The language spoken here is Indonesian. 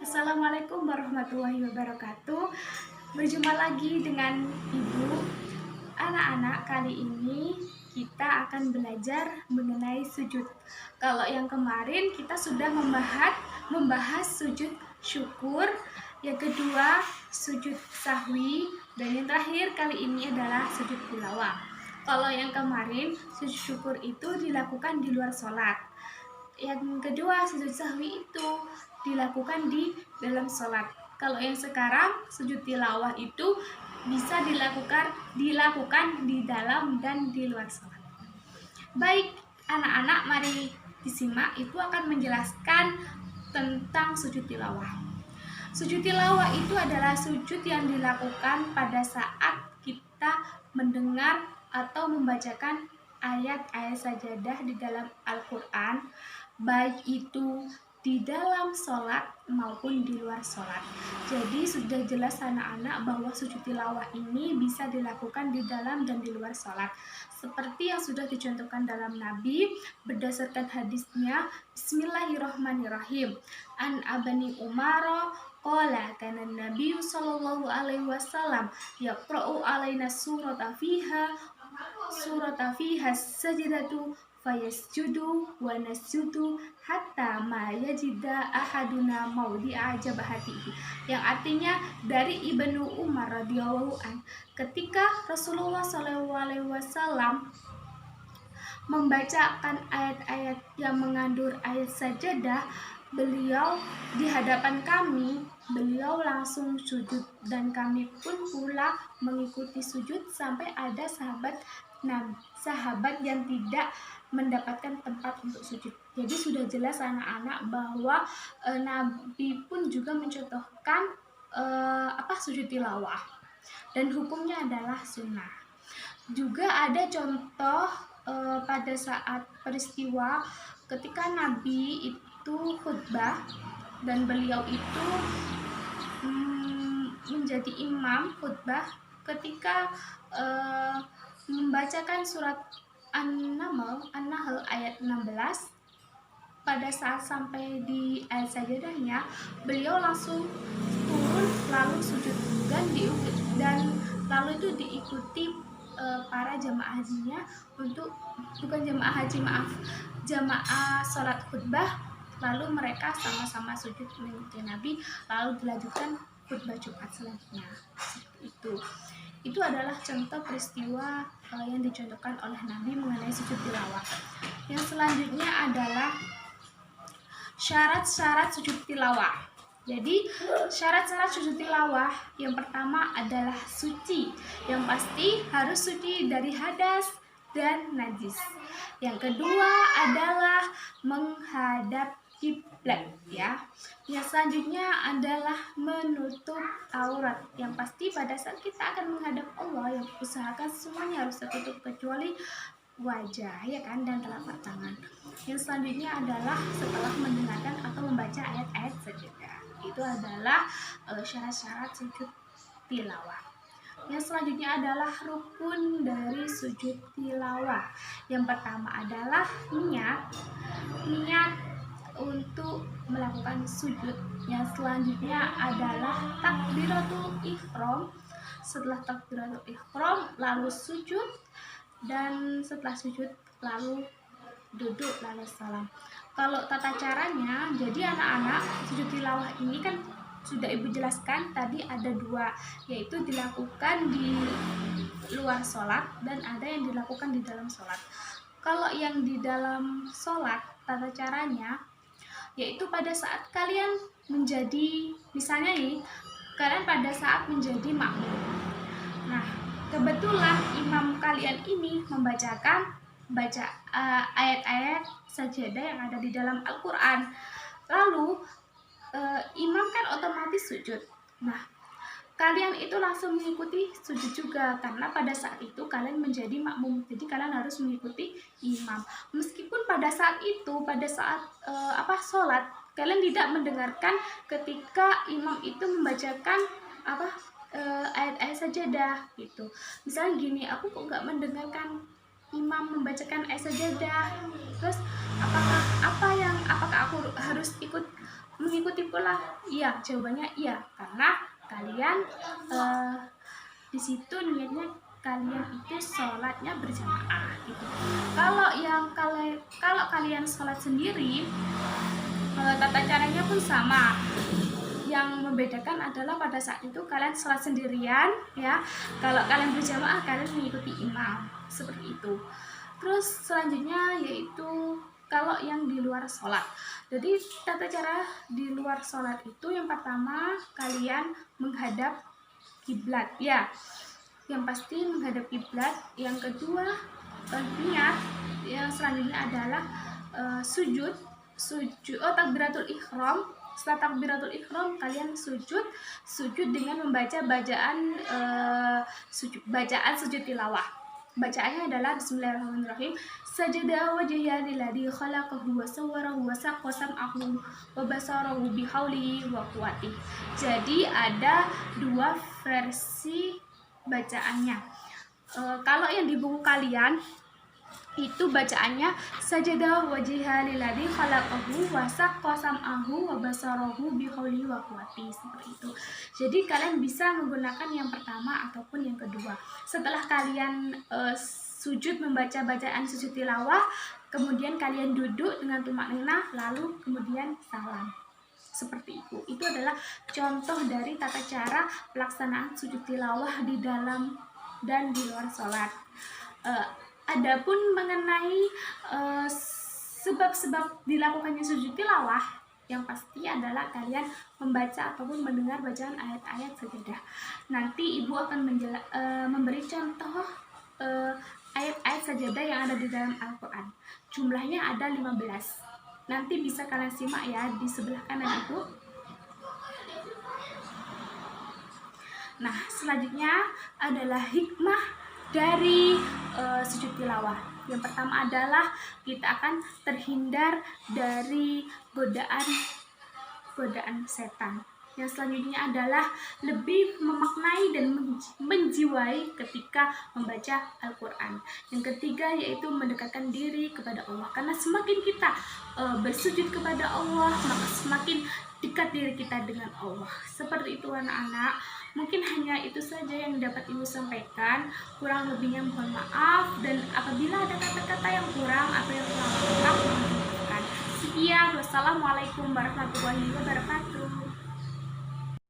Assalamualaikum warahmatullahi wabarakatuh. Berjumpa lagi dengan Ibu. Anak-anak, kali ini kita akan belajar mengenai sujud. Kalau yang kemarin kita sudah membahas sujud syukur, yang kedua sujud sahwi, dan yang terakhir kali ini adalah sujud tilawah. Kalau yang kemarin sujud syukur itu dilakukan di luar sholat. Yang kedua sujud sahwi itu dilakukan di dalam sholat. Kalau yang sekarang sujud tilawah itu bisa dilakukan di dalam dan di luar sholat. Baik anak-anak, mari disimak. Itu akan menjelaskan tentang sujud tilawah. Sujud tilawah itu adalah sujud yang dilakukan pada saat kita mendengar atau membacakan ayat-ayat sajadah di dalam Al-Quran, baik itu di dalam sholat maupun di luar sholat. Jadi sudah jelas anak-anak bahwa sujud tilawah ini bisa dilakukan di dalam dan di luar sholat, seperti yang sudah dicontohkan dalam Nabi berdasarkan hadisnya. Bismillahirrahmanirrahim. An Abani Umaro qala kana Nabi sallallahu alaihi wasallam yaqra'u alaina surata fiha sajdatu fayasjudu wa nasjudu hatta ma yajida ahaduna maudi'a jabahatihi, yang artinya dari Ibnu Umar radhiyallahu an, ketika Rasulullah SAW membacakan ayat-ayat yang mengandung ayat sajadah, beliau di hadapan kami, beliau langsung sujud dan kami pun pula mengikuti sujud sampai ada sahabat yang tidak mendapatkan tempat untuk sujud. Jadi sudah jelas anak-anak bahwa Nabi pun juga mencontohkan sujud tilawah dan hukumnya adalah sunnah. Juga ada contoh pada saat peristiwa ketika Nabi itu khutbah dan beliau itu menjadi imam khutbah ketika membacakan surat An-Nahl ayat 16. Pada saat sampai di ayat sajadahnya, beliau langsung turun lalu sujud dan lalu itu diikuti para jamaah hajinya jamaah sholat khutbah, lalu mereka sama-sama sujud mengikuti Nabi, lalu dilanjutkan khutbah Jumat selanjutnya. Itu adalah contoh peristiwa yang dicontohkan oleh Nabi mengenai sujud tilawah. Yang selanjutnya adalah syarat-syarat sujud tilawah. Jadi syarat-syarat sujud tilawah yang pertama adalah suci. Yang pasti harus suci dari hadas dan najis. Yang kedua adalah menghadap kiblat, ya. Yang selanjutnya adalah menutup aurat. Yang pasti pada saat kita akan menghadap Allah, yang usahakan semuanya harus tertutup kecuali wajah, ya kan, dan telapak tangan. Yang selanjutnya adalah setelah mendengarkan atau membaca ayat-ayat sajadah. Itu adalah syarat-syarat sujud tilawah. Yang selanjutnya adalah rukun dari sujud tilawah. Yang pertama adalah niat untuk melakukan sujud. Yang selanjutnya adalah takbiratul ihram. Setelah takbiratul ihram lalu sujud, dan setelah sujud lalu duduk lalu salam. Kalau tata caranya, jadi anak-anak, sujud tilawah ini kan sudah Ibu jelaskan tadi ada dua, yaitu dilakukan di luar sholat dan ada yang dilakukan di dalam sholat. Kalau yang di dalam sholat, tata caranya yaitu pada saat kalian menjadi, misalnya nih, kalian pada saat menjadi makmum. Nah, kebetulan imam kalian ini membacakan ayat-ayat sajadah yang ada di dalam Al-Quran. Lalu imam kan otomatis sujud. Nah, kalian itu langsung mengikuti sujud juga, karena pada saat itu kalian menjadi makmum. Jadi kalian harus mengikuti imam. Meskipun pada saat sholat kalian tidak mendengarkan ketika imam itu membacakan ayat-ayat sajadah gitu. Misalnya gini, aku kok nggak mendengarkan imam membacakan ayat sajadah, terus apakah aku harus ikut mengikuti pola? Iya, jawabannya iya, karena kalian di situ niatnya kalian itu sholatnya berjamaah gitu. Kalau kalian sholat sendiri, tata caranya pun sama. Yang membedakan adalah pada saat itu kalian sholat sendirian ya. Kalau kalian berjamaah, kalian mengikuti imam, seperti itu. Terus selanjutnya yaitu kalau yang di luar sholat. Jadi tata cara di luar sholat itu yang pertama kalian menghadap kiblat ya. Yang pasti menghadap kiblat. Yang kedua niat. Yang selanjutnya adalah sujud takbiratul ihram. Setelah takbiratul ihram kalian sujud dengan membaca bacaan sujud tilawah. Bacaannya adalah Bismillahirrahmanirrahim. Sajada wajhiya lilladzi khalaqahu wa sawwarahu wa saqqa sam'ahu wa basarahu bihaulihi wa quwwatihi. Jadi ada dua versi bacaannya. Kalau yang di buku kalian itu bacaannya sajada wajhiya lilladzi khalaqahu wa saqqa sam'ahu wa basarahu bihaulihi wa quwwatihi, seperti itu. Jadi kalian bisa menggunakan yang pertama ataupun yang kedua. Setelah kalian sujud membaca bacaan sujud tilawah, kemudian kalian duduk dengan tumakninah, lalu kemudian salam. Seperti itu. Itu adalah contoh dari tata cara pelaksanaan sujud tilawah di dalam dan di luar sholat. Adapun mengenai sebab-sebab dilakukannya sujud tilawah, yang pasti adalah kalian membaca ataupun mendengar bacaan ayat-ayat sajadah. Nanti ibu akan memberi contoh ayat-ayat sajadah yang ada di dalam Al-Quran. Jumlahnya ada 15. Nanti bisa kalian simak ya di sebelah kanan itu. Nah, selanjutnya adalah hikmah dari sujud tilawah. Yang pertama adalah kita akan terhindar dari godaan setan. Yang selanjutnya adalah lebih memaknai dan menjiwai ketika membaca Al-Quran. Yang ketiga yaitu mendekatkan diri kepada Allah. Karena semakin kita bersujud kepada Allah, maka semakin dekat diri kita dengan Allah. Seperti itu anak-anak. Mungkin hanya itu saja yang dapat ibu sampaikan. Kurang lebihnya mohon maaf, dan apabila ada kata-kata yang kurang atau yang kurang lengkap, mohon dimaafkan. Sekian, wassalamualaikum warahmatullahi wabarakatuh.